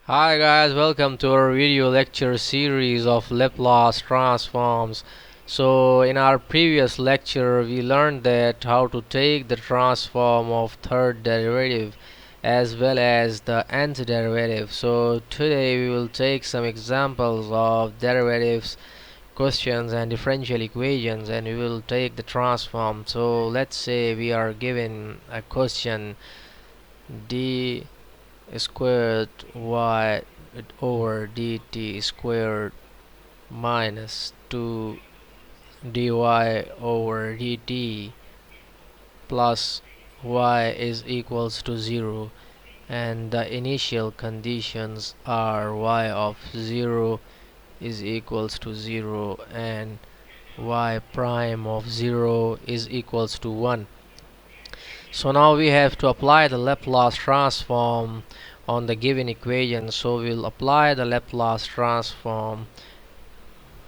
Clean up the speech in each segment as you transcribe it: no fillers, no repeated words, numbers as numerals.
Hi guys, welcome to our video lecture series of Laplace transforms. So in our previous lecture we learned that how to take the transform of third derivative as well as the nth derivative. So today we will take some examples of derivatives, questions and differential equations, and we will take the transform. So let's say we are given a question: d squared y over dt squared minus 2 dy over dt plus y is equals to 0, and the initial conditions are y of 0 is equals to 0 and y prime of 0 is equals to 1. So now we have to apply the Laplace transform on the given equation. So we'll apply the Laplace transform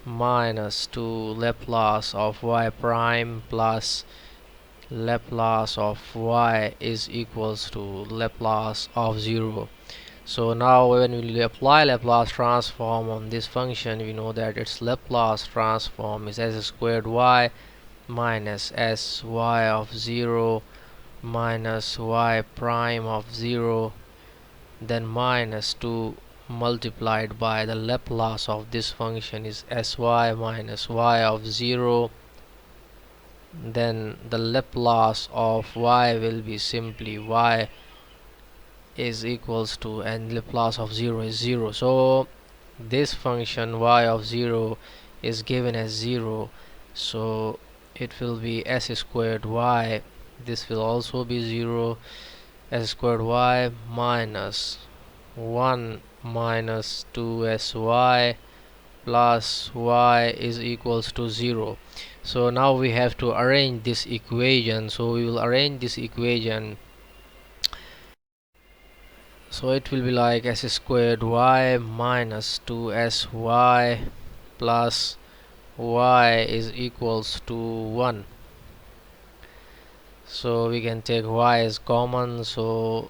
minus 2 Laplace of y prime plus Laplace of y is equals to Laplace of 0. So now when we apply Laplace transform on this function, we know that its Laplace transform is s squared y minus sy of 0 minus y prime of 0, then minus 2 multiplied by the Laplace of this function is sy minus y of 0. Then the Laplace of y will be simply y is equals to, and Laplace of 0 is 0. So this function y of 0 is given as 0, so it will be s squared y. This will also be 0. S squared y minus 1 minus 2sy plus y is equals to 0. So now we have to arrange this equation. So we will arrange this equation. So it will be like s squared y minus 2sy plus y is equals to 1. So we can take y as common, so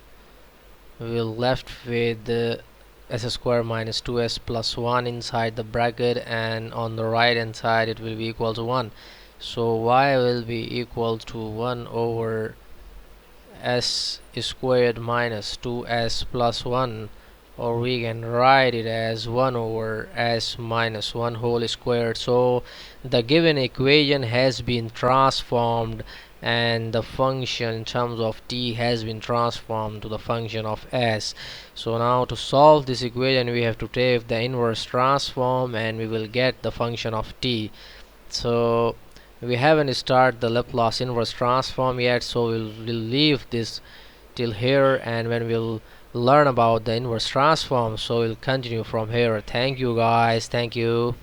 we'll left with s square minus 2s plus 1 inside the bracket, and on the right hand side it will be equal to 1. So y will be equal to 1 over s squared minus 2s plus 1, or we can write it as 1 over s minus 1 whole squared. So the given equation has been transformed, and the function in terms of t has been transformed to the function of s. So now to solve this equation we have to take the inverse transform and we will get the function of t. So we haven't started the Laplace inverse transform yet, so we'll leave this till here, and when we'll learn about the inverse transform, so we'll continue from here. Thank you guys, thank you.